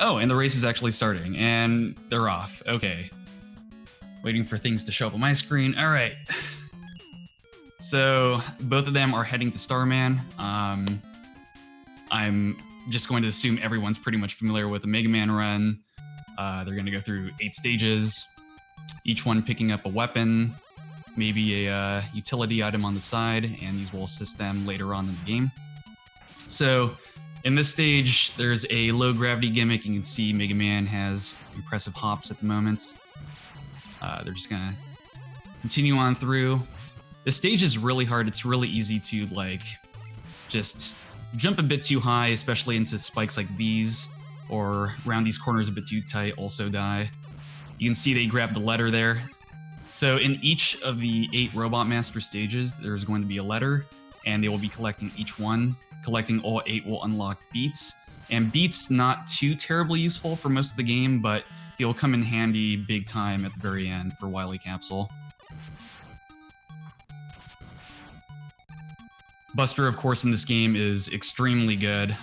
Oh, and the race is actually starting, and they're off. Okay. Waiting for things to show up on my screen. All right. So both of them are heading to Starman. I'm just going to assume everyone's pretty much familiar with the Mega Man run. They're going to go through 8 stages, each one picking up a weapon, maybe a utility item on the side, and these will assist them later on in the game. So in this stage, there's a low gravity gimmick. You can see Mega Man has impressive hops at the moment. They're just gonna continue on through. This stage is really hard. It's really easy to like just jump a bit too high, especially into spikes like these, or round these corners a bit too tight, also die. You can see they grab the letter there. So in each of the 8 Robot Master stages, there's going to be a letter, and they will be collecting each one. Collecting all 8 will unlock beats, and beats not too terribly useful for most of the game, but he'll come in handy big time at the very end for Wily Capsule. Buster, of course, in this game is extremely good.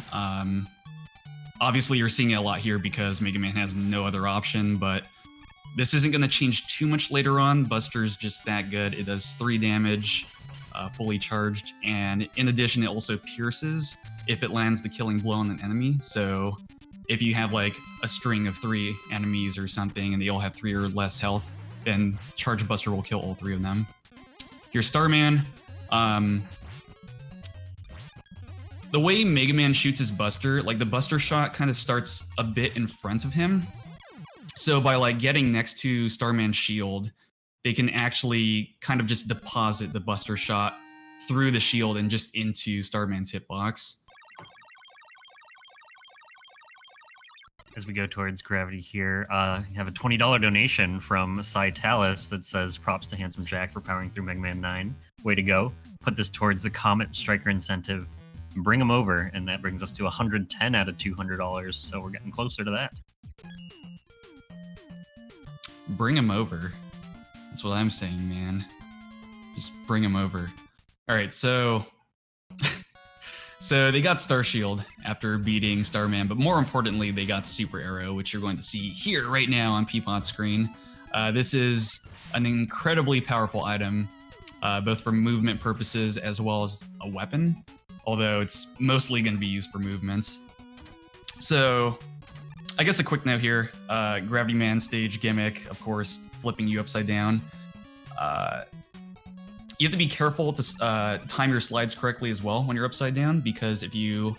Obviously, you're seeing it a lot here because Mega Man has no other option, but this isn't going to change too much later on. Buster's just that good. It does 3 damage, fully charged, and in addition, it also pierces if it lands the killing blow on an enemy. So if you have like a string of 3 enemies or something and they all have 3 or less health, then Charge Buster will kill all 3 of them. Here's Starman. The way Mega Man shoots his Buster, like the Buster shot kind of starts a bit in front of him. So by like getting next to Starman's shield, they can actually kind of just deposit the Buster shot through the shield and just into Starman's hitbox. As we go towards gravity here, you have a $20 donation from Cy Tallis that says, props to Handsome Jack for powering through Mega Man 9. Way to go. Put this towards the Comet Striker incentive. Bring them over, and that brings us to 110 out of $200, so we're getting closer to that. Bring them over. That's what I'm saying, man. Just bring them over. All right, so so they got Star Shield after beating Starman, but more importantly, they got Super Arrow, which you're going to see here right now on Ppot's screen. This is an incredibly powerful item, both for movement purposes as well as a weapon, although it's mostly going to be used for movements. So I guess a quick note here, Gravity Man stage gimmick, of course, flipping you upside down. You have to be careful to time your slides correctly as well when you're upside down, because if you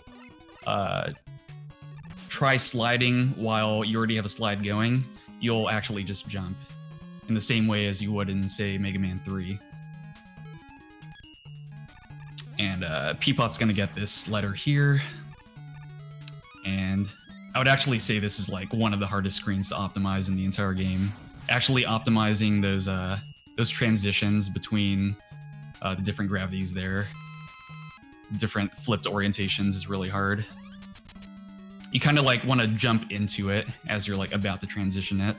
try sliding while you already have a slide going, you'll actually just jump in the same way as you would in, say, Mega Man 3. And Ppot's gonna get this letter here. And I would actually say this is like one of the hardest screens to optimize in the entire game. Actually optimizing those transitions between the different gravities there, different flipped orientations is really hard. You kind of like want to jump into it as you're like about to transition it.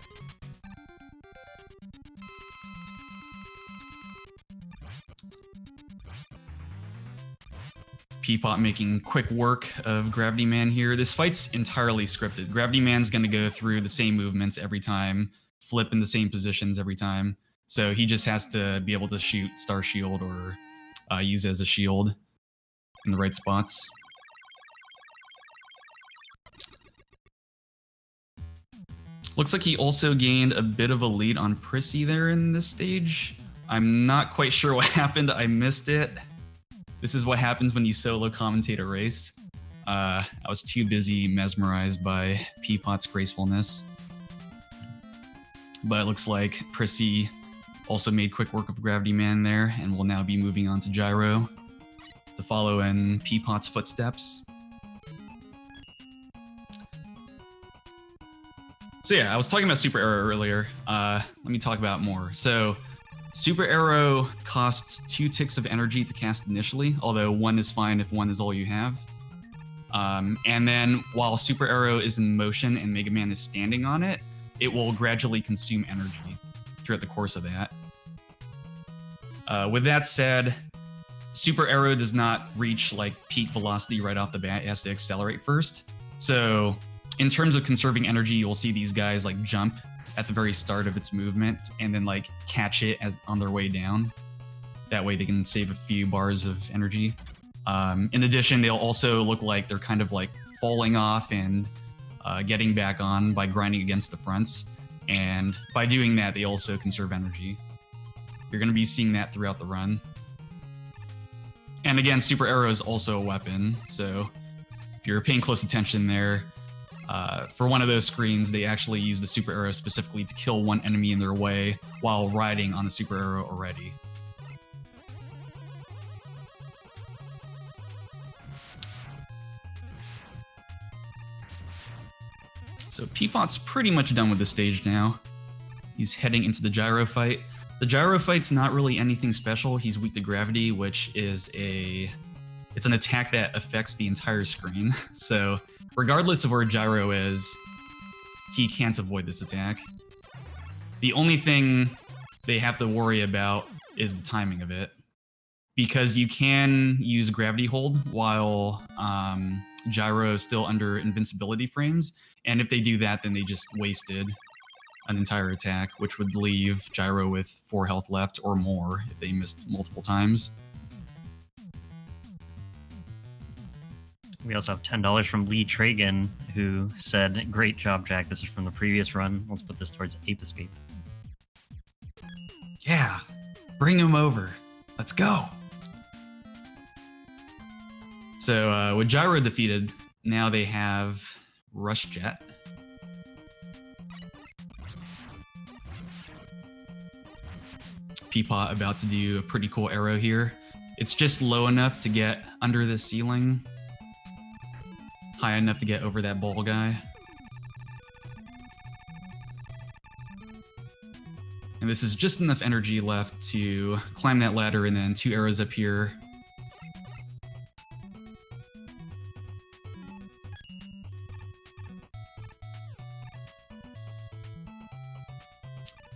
Ppot making quick work of Gravity Man here. This fight's entirely scripted. Gravity Man's going to go through the same movements every time, flip in the same positions every time. So he just has to be able to shoot Star Shield or use it as a shield in the right spots. Looks like he also gained a bit of a lead on Prisiii there in this stage. I'm not quite sure what happened. I missed it. This is what happens when you solo commentate a race. I was too busy mesmerized by Ppot's gracefulness. But it looks like Prisiii also made quick work of Gravity Man there, and will now be moving on to Gyro to follow in Ppot's footsteps. So yeah, I was talking about Super Arrow earlier. Let me talk about more. So Super Arrow costs 2 ticks of energy to cast initially, although 1 is fine if 1 is all you have. And then while Super Arrow is in motion and Mega Man is standing on it, it will gradually consume energy throughout the course of that. With that said, Super Arrow does not reach like peak velocity right off the bat. It has to accelerate first. So In terms of conserving energy, you'll see these guys like jump at the very start of its movement and then like catch it as on their way down. That way they can save a few bars of energy. In addition, they'll also look like they're kind of like falling off and getting back on by grinding against the fronts. And by doing that, they also conserve energy. You're going to be seeing that throughout the run. And again, Super Arrow is also a weapon. So if you're paying close attention there, for one of those screens, they actually use the Super Arrow specifically to kill one enemy in their way while riding on the Super Arrow already. So Ppot's pretty much done with the stage now. He's heading into the gyro fight. The gyro fight's not really anything special. He's weak to gravity, which is it's an attack that affects the entire screen. So regardless of where gyro is, he can't avoid this attack. The only thing they have to worry about is the timing of it, because you can use gravity hold while gyro is still under invincibility frames. And if they do that, then they just wasted an entire attack, which would leave gyro with 4 health left or more if they missed multiple times. We also have $10 from Lee Tragan, who said, "Great job, Jack. This is from the previous run. Let's put this towards Ape Escape." Yeah, bring him over. Let's go. So with gyro defeated, now they have Rush Jet. Ppot about to do a pretty cool arrow here. It's just low enough to get under the ceiling, high enough to get over that ball guy. And this is just enough energy left to climb that ladder and then 2 arrows up here.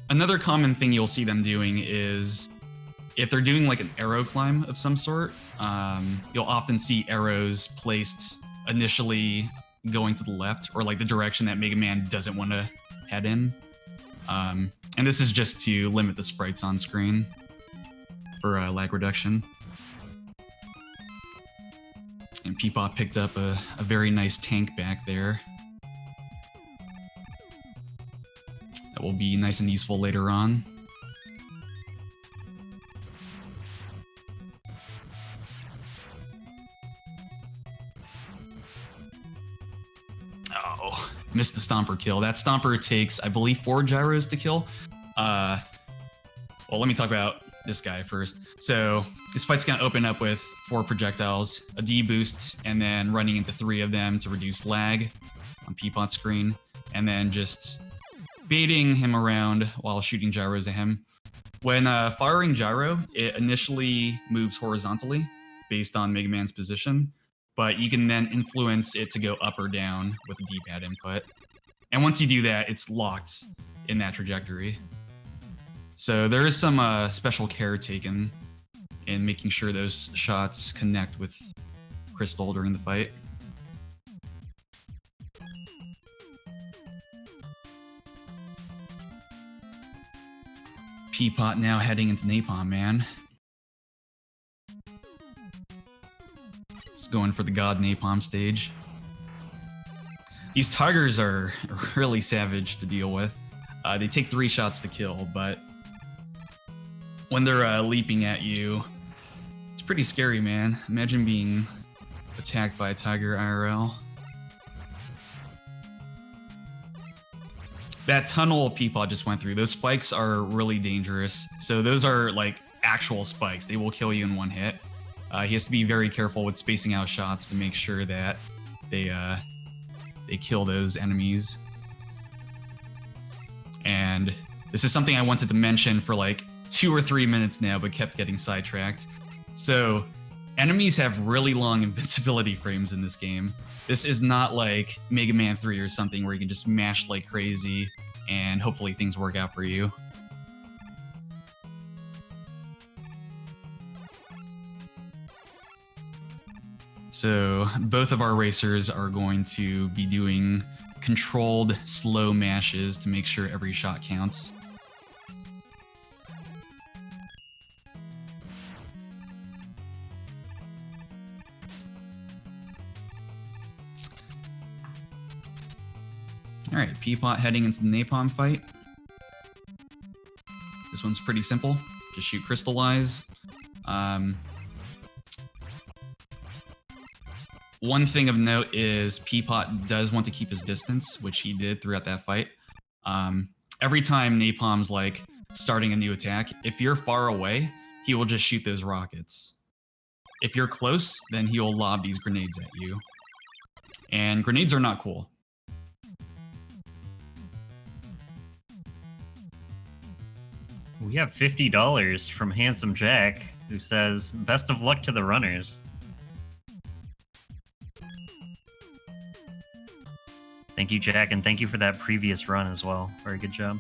Another common thing you'll see them doing is if they're doing like an arrow climb of some sort, you'll often see arrows placed initially going to the left or like the direction that Mega Man doesn't want to head in. And this is just to limit the sprites on screen for lag reduction. And Ppot picked up a very nice tank back there. That will be nice and useful later on. Oh, missed the Stomper kill. That Stomper takes, I believe, 4 gyros to kill. Well, let me talk about this guy first. So this fight's gonna open up with 4 projectiles, a D boost, and then running into 3 of them to reduce lag on Ppot's screen, and then just baiting him around while shooting gyros at him. When firing gyro, it initially moves horizontally based on Mega Man's position, but you can then influence it to go up or down with a D-pad input. And once you do that, it's locked in that trajectory. So there is some special care taken in making sure those shots connect with Crystal during the fight. Ppot now heading into Napalm Man. Just going for the God Napalm stage. These tigers are really savage to deal with. They take 3 shots to kill, but when they're leaping at you, it's pretty scary, man. Imagine being attacked by a tiger IRL. That tunnel Ppot just went through, those spikes are really dangerous. So those are like actual spikes. They will kill you in 1 hit. He has to be very careful with spacing out shots to make sure that they kill those enemies. And this is something I wanted to mention for like 2 or 3 minutes now, but kept getting sidetracked. So enemies have really long invincibility frames in this game. This is not like Mega Man 3 or something where you can just mash like crazy and hopefully things work out for you. So both of our racers are going to be doing controlled, slow mashes to make sure every shot counts. All right, Ppot heading into the napalm fight. This one's pretty simple. Just shoot Crystallize. One thing of note is Ppot does want to keep his distance, which he did throughout that fight. Every time Napalm's like starting a new attack, if you're far away, he will just shoot those rockets. If you're close, then he will lob these grenades at you. And grenades are not cool. We have $50 from Handsome Jack, who says, "Best of luck to the runners." Thank you, Jack, and thank you for that previous run as well. Very good job.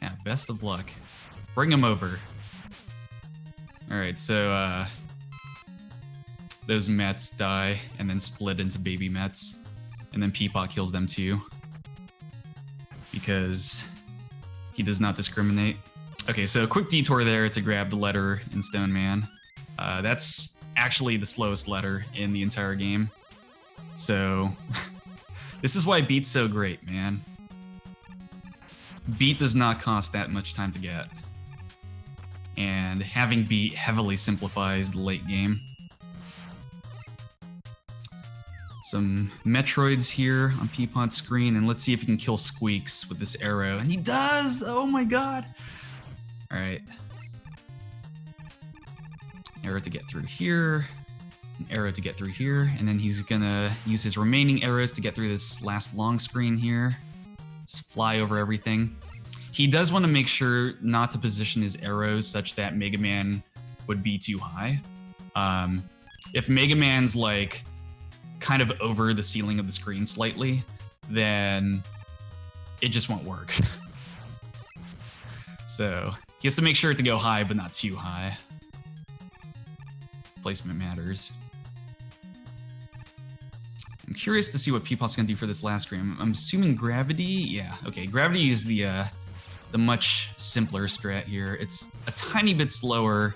Yeah, best of luck. Bring him over. Alright, so those Mets die and then split into baby Mets. And then Ppot kills them too. Because he does not discriminate. Okay, so a quick detour there to grab the letter in Stone Man. That's actually the slowest letter in the entire game. So, this is why Beat's so great, man. Beat does not cost that much time to get. And having Beat heavily simplifies the late game. Some Metroids here on Ppot's screen, and let's see if he can kill Squeaks with this arrow. And he does! Oh my god! Alright. Arrow to get through here, an arrow to get through here, and then he's gonna use his remaining arrows to get through this last long screen here. Just fly over everything. He does want to make sure not to position his arrows such that Mega Man would be too high. If Mega Man's like kind of over the ceiling of the screen slightly, then it just won't work. So he has to make sure to go high, but not too high. Placement matters. I'm curious to see what Ppot's gonna do for this last screen. I'm assuming gravity. Yeah, okay. Gravity is the much simpler strat here. It's a tiny bit slower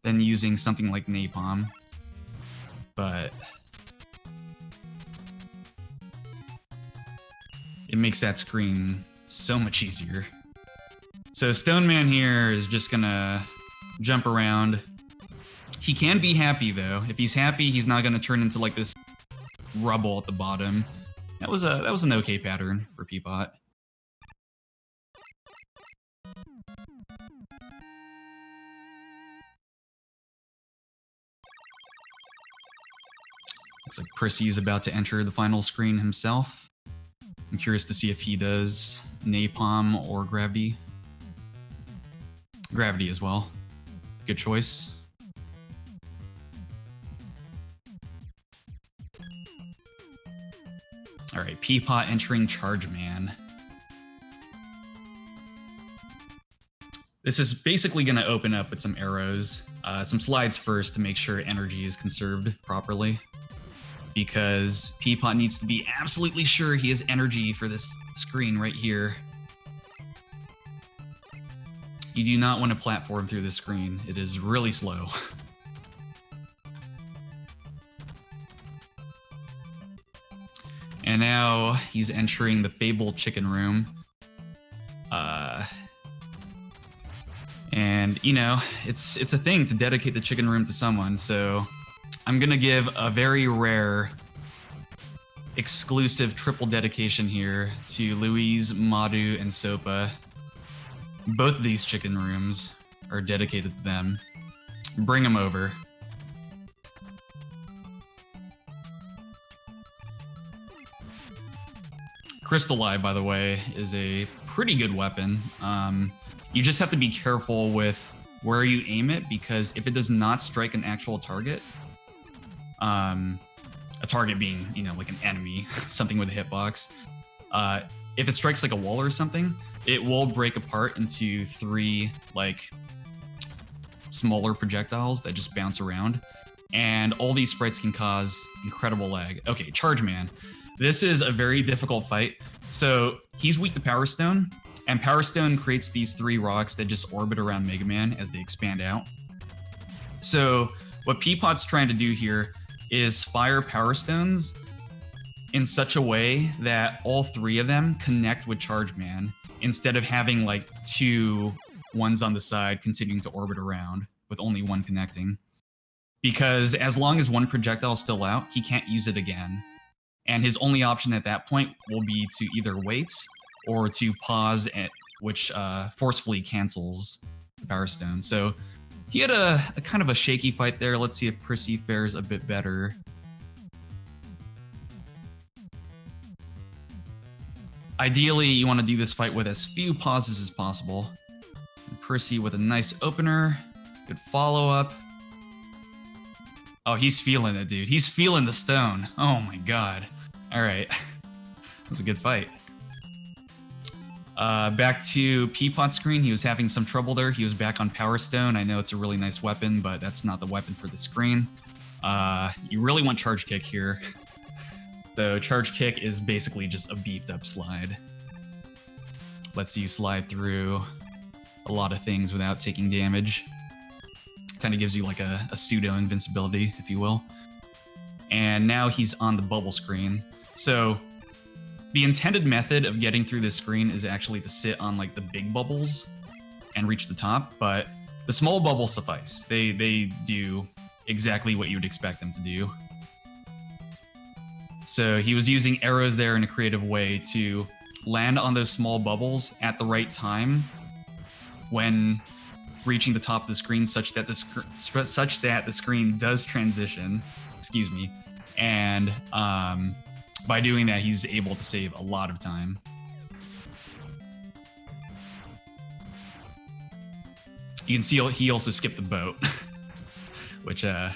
than using something like napalm, but it makes that screen so much easier. So Stone Man here is just gonna jump around. He can be happy though. If he's happy, he's not gonna turn into like this rubble at the bottom. That was an okay pattern for Ppot. Looks like Prisii's about to enter the final screen himself. I'm curious to see if he does napalm or gravity. Gravity as well. Good choice. All right, Ppot entering Charge Man. This is basically going to open up with some arrows, some slides first to make sure energy is conserved properly, because Ppot needs to be absolutely sure he has energy for this screen right here. You do not want to platform through this screen. It is really slow. And now he's entering the Fable Chicken Room. And, you know, it's a thing to dedicate the Chicken Room to someone, so I'm gonna give a very rare, exclusive triple dedication here to Louise, Madhu, and Sopa. Both of these chicken rooms are dedicated to them. Bring them over. Crystal Eye, by the way, is a pretty good weapon. You just have to be careful with where you aim it, because if it does not strike an actual target, a target being, you know, like an enemy, something with a hitbox, if it strikes like a wall or something, it will break apart into 3 like smaller projectiles that just bounce around. and all these sprites can cause incredible lag. Okay, Charge Man. This is a very difficult fight. So he's weak to Power Stone, and Power Stone creates these 3 rocks that just orbit around Mega Man as they expand out. So what Ppot's trying to do here is fire Power Stones in such a way that all 3 of them connect with Charge Man instead of having like 2 ones on the side continuing to orbit around with only one connecting. Because as long as one projectile is still out, he can't use it again. And his only option at that point will be to either wait or to pause, which forcefully cancels the Power Stone. So he had a kind of a shaky fight there. Let's see if Prisiii fares a bit better. Ideally, you want to do this fight with as few pauses as possible. And Prisiii with a nice opener. Good follow-up. Oh, he's feeling it, dude. He's feeling the stone. Oh my god. Alright. That was a good fight. Back to Ppot's screen. He was having some trouble there. He was back on Power Stone. I know it's a really nice weapon, but that's not the weapon for the screen. You really want Charge Kick here. So Charge Kick is basically just a beefed up slide. Lets you slide through a lot of things without taking damage. Kind of gives you like a pseudo invincibility, if you will. And now he's on the bubble screen. So the intended method of getting through this screen is actually to sit on like the big bubbles and reach the top, but the small bubbles suffice. They do exactly what you would expect them to do. So he was using arrows there in a creative way to land on those small bubbles at the right time when reaching the top of the screen, such that the screen does transition. Excuse me. And by doing that, he's able to save a lot of time. You can see he also skipped the boat, which, if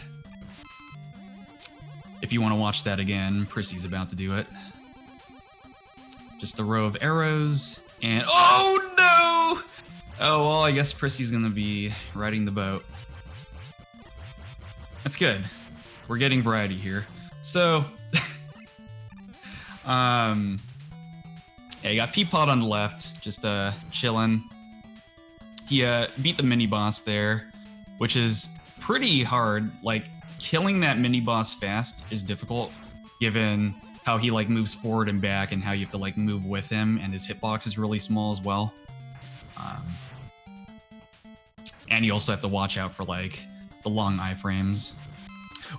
you want to watch that again, Prisii's about to do it. Just a row of arrows, and oh no! Oh, well, I guess Prisii's gonna be riding the boat. That's good. We're getting variety here. So, yeah, you got Ppot on the left, just chilling. He beat the mini boss there, which is pretty hard. Like, killing that mini boss fast is difficult, given how he like moves forward and back, and how you have to like move with him, and his hitbox is really small as well. And you also have to watch out for like the long iframes.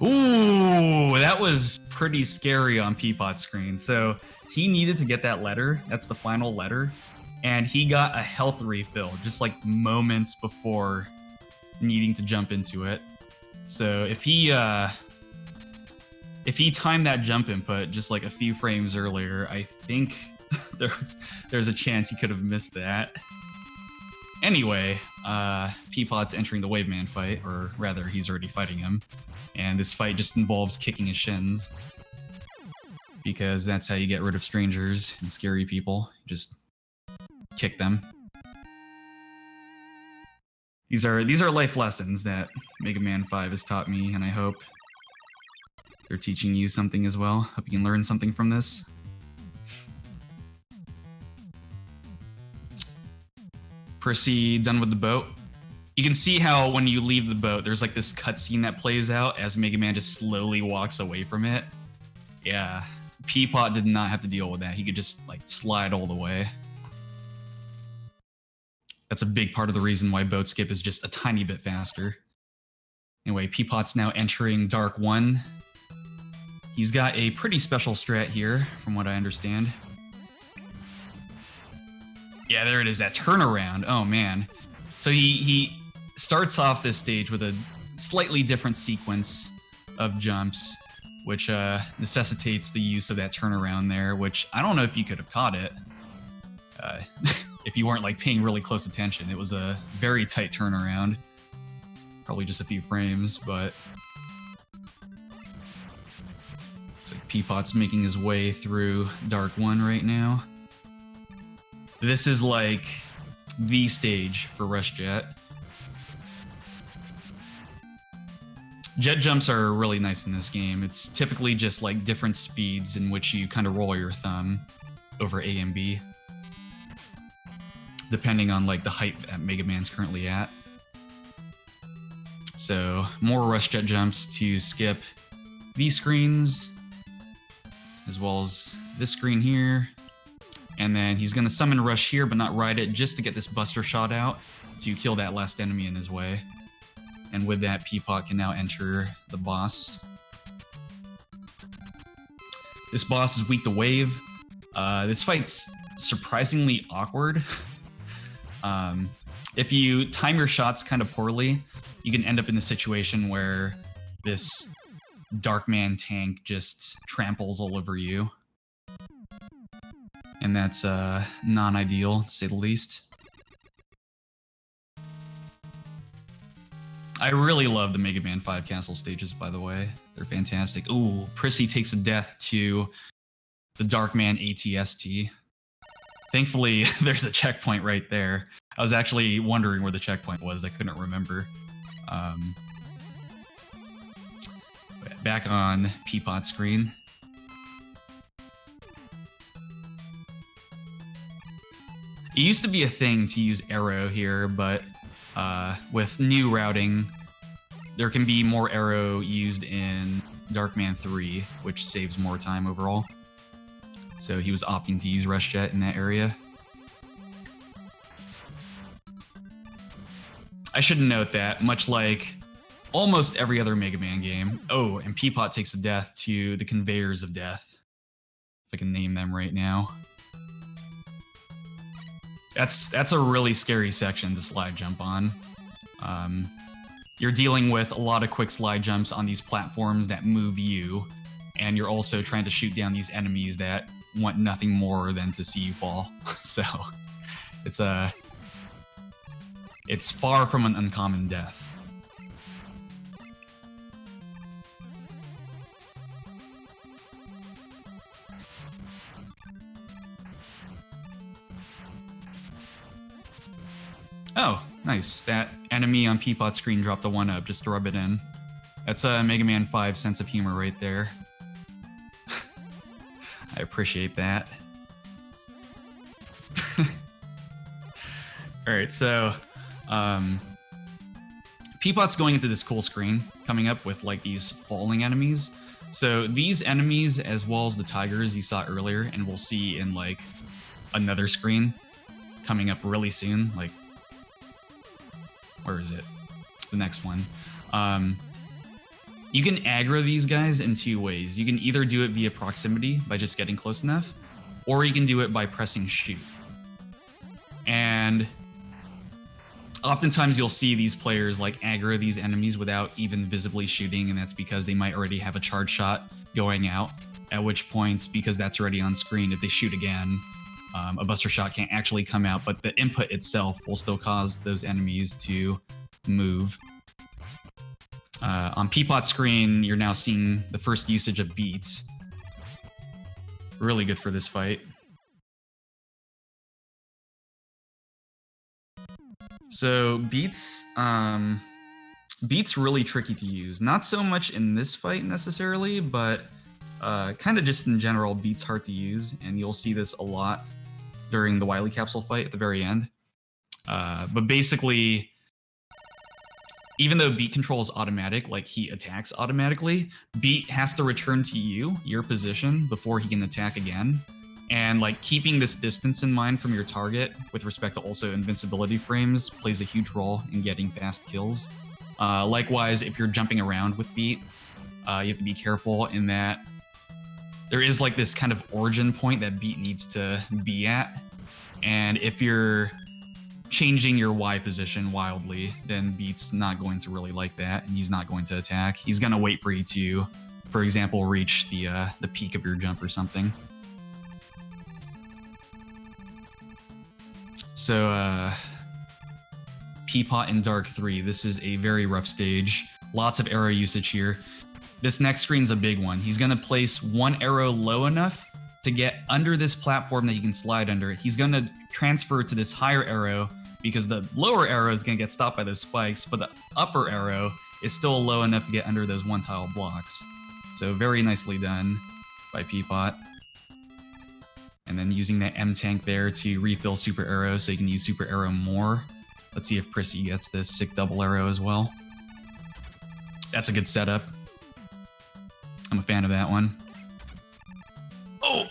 Ooh, that was pretty scary on Ppot's screen. So he needed to get that letter. That's the final letter. And he got a health refill just like moments before needing to jump into it. So if he timed that jump input just like a few frames earlier, I think there's a chance he could have missed that. Anyway, Ppot's entering the Wave Man fight, or rather, he's already fighting him. And this fight just involves kicking his shins, because that's how you get rid of strangers and scary people. Just kick them. These are life lessons that Mega Man 5 has taught me, and I hope they're teaching you something as well. Hope you can learn something from this. Prisiii done with the boat. You can see how when you leave the boat, there's like this cutscene that plays out as Mega Man just slowly walks away from it. Yeah, Ppot did not have to deal with that. He could just like slide all the way. That's a big part of the reason why boat skip is just a tiny bit faster. Anyway, Ppot's now entering Dark 1. He's got a pretty special strat here, from what I understand. Yeah, there it is, that turnaround. Oh, man. So he starts off this stage with a slightly different sequence of jumps, which necessitates the use of that turnaround there, which I don't know if you could have caught it if you weren't like paying really close attention. It was a very tight turnaround. Probably just a few frames, but looks like Ppot's making his way through Dark 1 right now. This is like the stage for Rush Jet. Jet jumps are really nice in this game. It's typically just like different speeds in which you kind of roll your thumb over A and B, depending on like the height that Mega Man's currently at. So more rush jet jumps to skip these screens, as well as this screen here. And then he's gonna summon rush here, but not ride it, just to get this buster shot out to kill that last enemy in his way. And with that, Ppot can now enter the boss. This boss is weak to wave. This fight's surprisingly awkward. If you time your shots kind of poorly, you can end up in a situation where this Darkman tank just tramples all over you. And that's non-ideal, to say the least. I really love the Mega Man 5 castle stages, by the way. They're fantastic. Ooh, Prissy takes a death to the Darkman ATST. Thankfully, there's a checkpoint right there. I was actually wondering where the checkpoint was. I couldn't remember. Back on Ppot's screen. It used to be a thing to use arrow here, but with new routing, there can be more arrow used in Darkman 3, which saves more time overall. So he was opting to use Rush Jet in that area. I should note that, much like almost every other Mega Man game, oh, and Ppot takes a death to the Conveyors of Death, if I can name them right now. That's a really scary section to slide jump on. You're dealing with a lot of quick slide jumps on these platforms that move you, and you're also trying to shoot down these enemies that want nothing more than to see you fall. So it's far from an uncommon death. Oh, nice. That enemy on Ppot's screen dropped a 1-up just to rub it in. That's a Mega Man 5 sense of humor right there. I appreciate that. Alright, so Ppot's going into this cool screen, coming up with like these falling enemies. So these enemies, as well as the tigers you saw earlier, and we'll see in like another screen coming up really soon, like where is it? The next one. You can aggro these guys in two ways. You can either do it via proximity by just getting close enough, or you can do it by pressing shoot. And oftentimes you'll see these players like aggro these enemies without even visibly shooting, and that's because they might already have a charge shot going out, at which points, because that's already on screen, if they shoot again, a buster shot can't actually come out, but the input itself will still cause those enemies to move. On Ppot's screen, you're now seeing the first usage of beats. Really good for this fight. So beats really tricky to use. Not so much in this fight necessarily, but kind of just in general, beats hard to use, and you'll see this a lot during the Wily Capsule fight at the very end. But basically, even though beat control is automatic, like he attacks automatically, beat has to return to you, your position, before he can attack again. And like keeping this distance in mind from your target with respect to also invincibility frames plays a huge role in getting fast kills. Likewise, if you're jumping around with beat, you have to be careful in that there is like this kind of origin point that beat needs to be at. And if you're changing your Y position wildly, then beat's not going to really like that, and he's not going to attack. He's going to wait for you to, for example, reach the peak of your jump or something. So, Ppot in Dark 3, this is a very rough stage. Lots of arrow usage here. This next screen's a big one. He's gonna place one arrow low enough to get under this platform that you can slide under. He's gonna transfer to this higher arrow because the lower arrow is gonna get stopped by those spikes, but the upper arrow is still low enough to get under those one-tile blocks. So very nicely done by Ppot. And then using that M tank there to refill Super Arrow so you can use Super Arrow more. Let's see if Prisiii gets this sick double arrow as well. That's a good setup. I'm a fan of that one. Oh,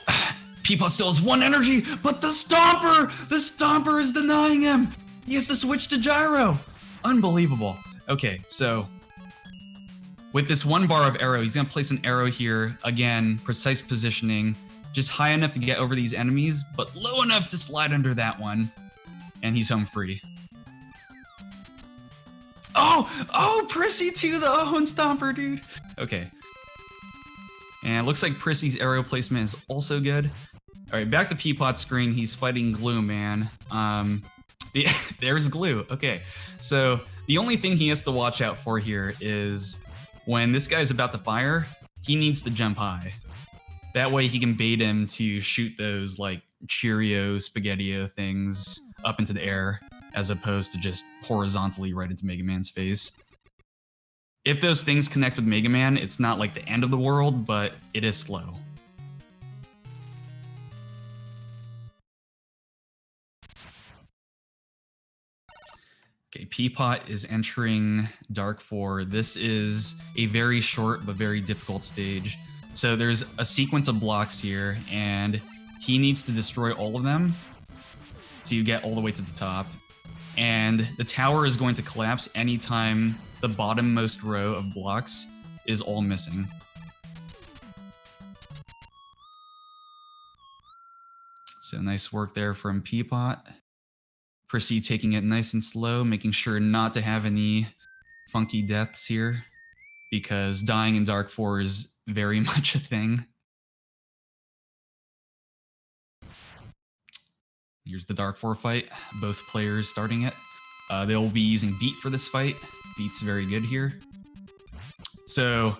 Ppot still has 1 energy, but the Stomper is denying him. He has to switch to Gyro. Unbelievable. Okay, so with this 1 bar of arrow, he's gonna place an arrow here. Again, precise positioning, just high enough to get over these enemies, but low enough to slide under that one. And he's home free. Oh, Prisiii to the own Stomper, dude. Okay. And it looks like Prisii's arrow placement is also good. All right, back to Ppot's screen. He's fighting Glue Man. There's Glue. Okay, so the only thing he has to watch out for here is when this guy's about to fire, he needs to jump high. That way he can bait him to shoot those like Cheerio, Spaghetti-O things up into the air, as opposed to just horizontally right into Mega Man's face. If those things connect with Mega Man, it's not like the end of the world, but it is slow. Okay, Ppot is entering Dark 4. This is a very short but very difficult stage. So there's a sequence of blocks here, and he needs to destroy all of them to get all the way to the top. And the tower is going to collapse anytime the bottommost row of blocks is all missing. So nice work there from Ppot. Prisiii taking it nice and slow, making sure not to have any funky deaths here, because dying in Dark 4 is very much a thing. Here's the Dark 4 fight, both players starting it. They will be using Beat for this fight. Beat's very good here. So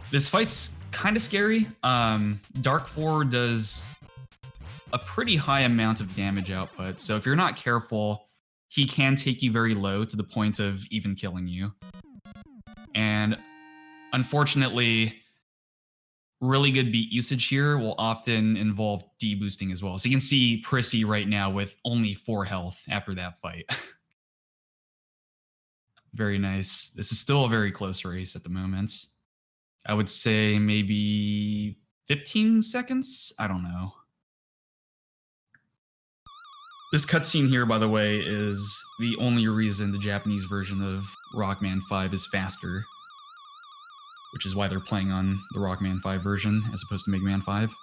this fight's kind of scary. Dark 4 does a pretty high amount of damage output, so if you're not careful, he can take you very low to the point of even killing you. And unfortunately, really good beat usage here will often involve deboosting as well. So you can see Prisiii right now with only 4 health after that fight. Very nice. This is still a very close race at the moment. I would say maybe 15 seconds? I don't know. This cutscene here, by the way, is the only reason the Japanese version of Rockman 5 is faster, which is why they're playing on the Rockman 5 version as opposed to Mega Man 5.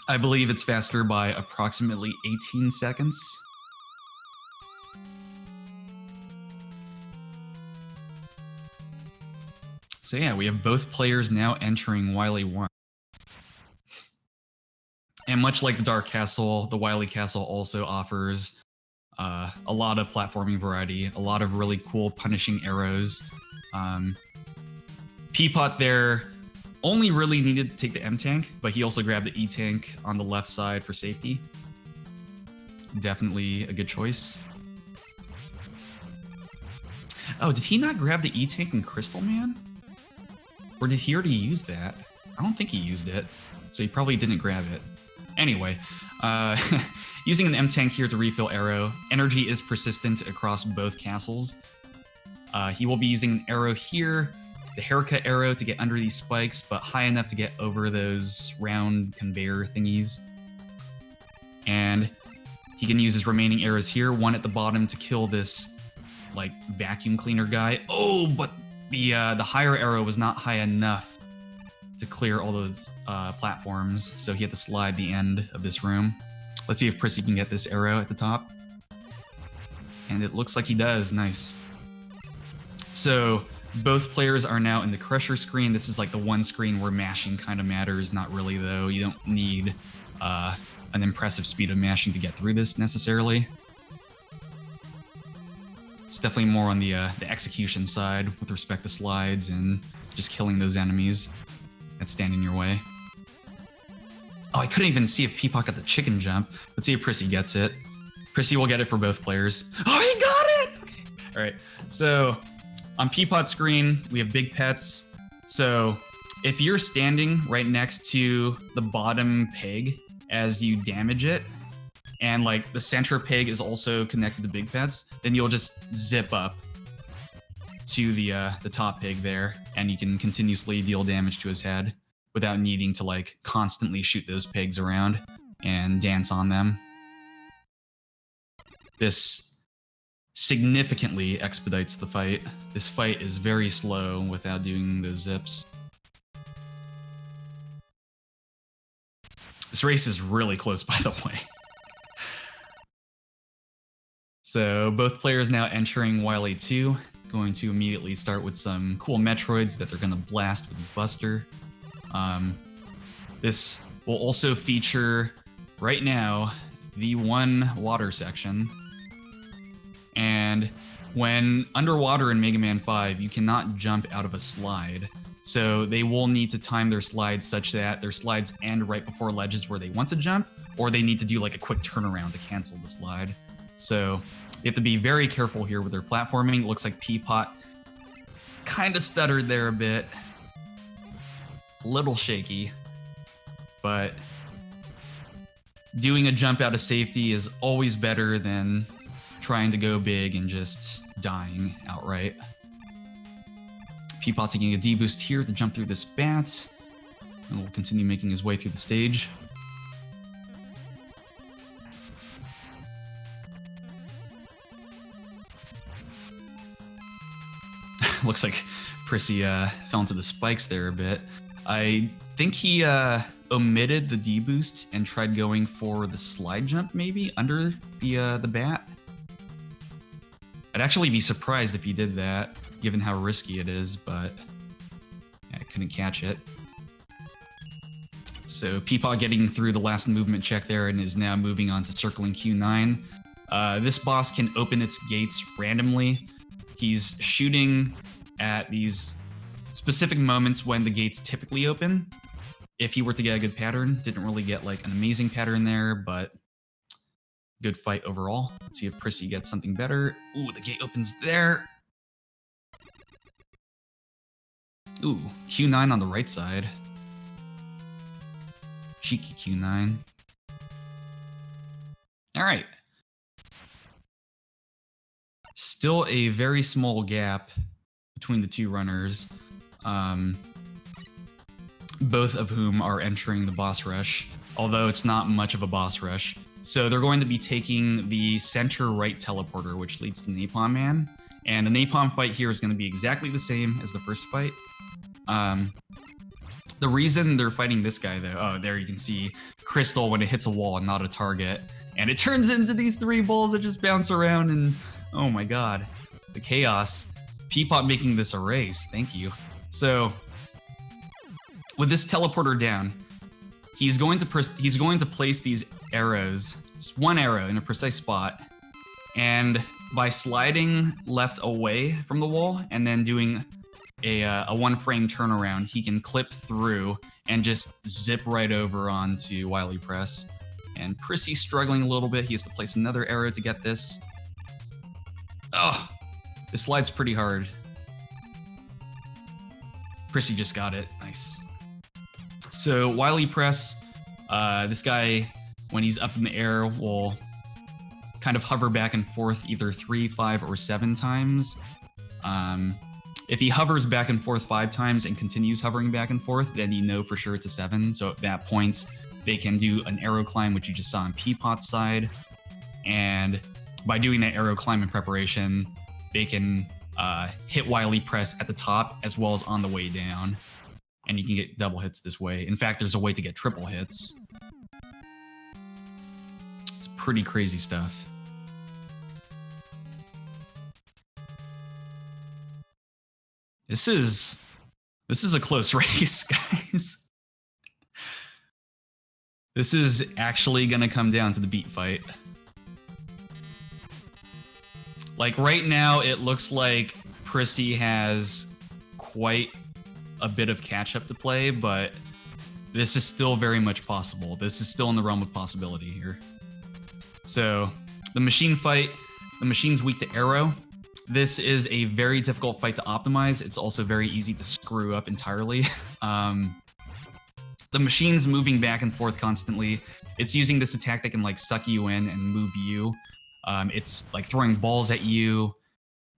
I believe it's faster by approximately 18 seconds. So yeah, we have both players now entering Wily 1. And much like the Dark Castle, the Wily Castle also offers a lot of platforming variety, a lot of really cool punishing arrows. Ppot there only really needed to take the M tank, but he also grabbed the E tank on the left side for safety. Definitely a good choice. Oh, did he not grab the E tank in Crystal Man? Or did he already use that? I don't think he used it, so he probably didn't grab it. Anyway, using an M tank here to refill arrow. Energy is persistent across both castles. He will be using an arrow here, the haircut arrow to get under these spikes, but high enough to get over those round conveyor thingies. And he can use his remaining arrows here, one at the bottom to kill this like vacuum cleaner guy. Oh, but the higher arrow was not high enough to clear all those platforms, so he had to slide the end of this room. Let's see if Prisiii can get this arrow at the top. And it looks like he does. Nice. So both players are now in the Crusher screen. This is like the one screen where mashing kind of matters. Not really, though. You don't need an impressive speed of mashing to get through this, necessarily. It's definitely more on the execution side with respect to slides and just killing those enemies that stand in your way. Oh, I couldn't even see if Ppot got the chicken jump. Let's see if Prisiii gets it. Prisiii will get it for both players. Oh, he got it! Okay. All right, so On Ppot's screen, we have big pets. So if you're standing right next to the bottom peg as you damage it, and like the center peg is also connected to big pets, then you'll just zip up to the top peg there, and you can continuously deal damage to his head without needing to like constantly shoot those pegs around and dance on them. This significantly expedites the fight. This fight is very slow without doing those zips. This race is really close, by the way. So both players now entering Wily 2, going to immediately start with some cool Metroids that they're going to blast with Buster. This will also feature, right now, the one water section. And when underwater in Mega Man 5, you cannot jump out of a slide. So they will need to time their slides such that their slides end right before ledges where they want to jump, or they need to do like a quick turnaround to cancel the slide. So you have to be very careful here with their platforming. It looks like Ppot kind of stuttered there a bit. A little shaky. But doing a jump out of safety is always better than trying to go big and just dying outright. Ppot taking a D-boost here to jump through this bat, and will continue making his way through the stage. Looks like Prisiii fell into the spikes there a bit. I think he omitted the D-boost and tried going for the slide jump maybe under the bat. I'd actually be surprised if he did that, given how risky it is, but yeah, I couldn't catch it. So Ppot getting through the last movement check there and is now moving on to circling Q9. This boss can open its gates randomly. He's shooting at these specific moments when the gates typically open. If he were to get a good pattern, didn't really get like an amazing pattern there, but good fight overall. Let's see if Prisiii gets something better. Ooh, the gate opens there. Ooh, Q9 on the right side. Cheeky Q9. All right. Still a very small gap between the two runners, both of whom are entering the boss rush, although it's not much of a boss rush. So they're going to be taking the center right teleporter, which leads to Napalm Man. And the Napalm fight here is going to be exactly the same as the first fight. The reason they're fighting this guy, though, oh, there you can see Crystal when it hits a wall and not a target. And it turns into these three balls that just bounce around, and oh my god, the chaos. Ppot making this a race, thank you. So, with this teleporter down, he's going to place these arrows, just one arrow in a precise spot, and by sliding left away from the wall and then doing a one-frame turnaround, he can clip through and just zip right over onto Wily Press. And Prisiii struggling a little bit. He has to place another arrow to get this. Oh, this slide's pretty hard. Prisiii just got it. Nice. So Wily Press, this guy, when he's up in the air, will kind of hover back and forth either 3, 5, or 7 times. If he hovers back and forth 5 times and continues hovering back and forth, then you know for sure it's a 7. So at that point, they can do an arrow climb, which you just saw on Ppot's side. And by doing that arrow climb in preparation, they can hit Wily Press at the top as well as on the way down. And you can get double hits this way. In fact, there's a way to get triple hits. It's pretty crazy stuff. This is a close race, guys. This is actually gonna come down to the beat fight. Like right now, it looks like Prisiii has quite a bit of catch-up to play, but this is still very much possible. This is still in the realm of possibility here. So, the machine fight, the machine's weak to arrow. This is a very difficult fight to optimize. It's also very easy to screw up entirely. The machine's moving back and forth constantly. It's using this attack that can like suck you in and move you. It's like throwing balls at you.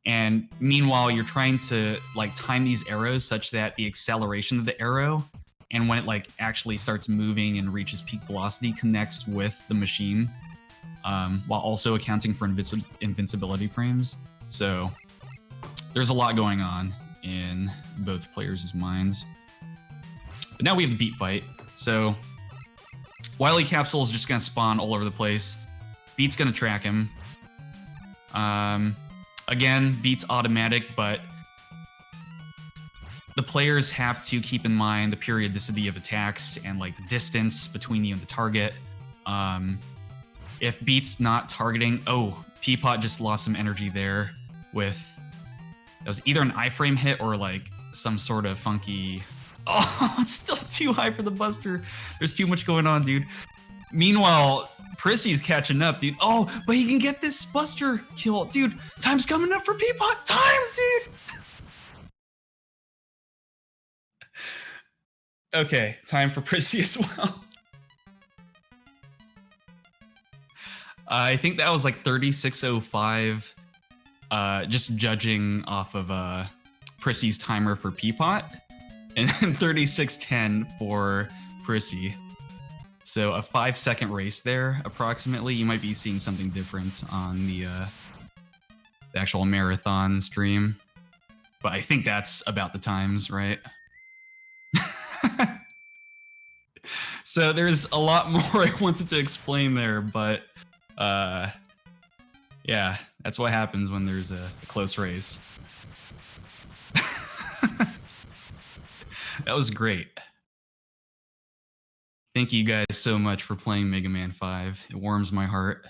And meanwhile, you're trying to like time these arrows such that the acceleration of the arrow and when it like actually starts moving and reaches peak velocity connects with the machine, while also accounting for invincibility frames. So there's a lot going on in both players' minds. But now we have the beat fight. So Wily Capsule is just gonna spawn all over the place. Beat's gonna track him. Again, Beat's automatic, but the players have to keep in mind the periodicity of attacks and like the distance between you and the target. If Beat's not targeting, Ppot just lost some energy there with, that was either an iframe hit or like some sort of funky, it's still too high for the Buster. There's too much going on, dude. Meanwhile, Prisii's catching up, dude. But he can get this Buster kill. Dude, time's coming up for Ppot. Time, dude! Okay, time for Prisiii as well. I think that was like 36:05, just judging off of Prisii's timer for Ppot, and then 36:10 for Prisiii. So a 5-second race there, approximately. You might be seeing something different on the actual marathon stream, but I think that's about the times, right? So there's a lot more I wanted to explain there, but yeah, that's what happens when there's a close race. That was great. Thank you guys so much for playing Mega Man 5. It warms my heart.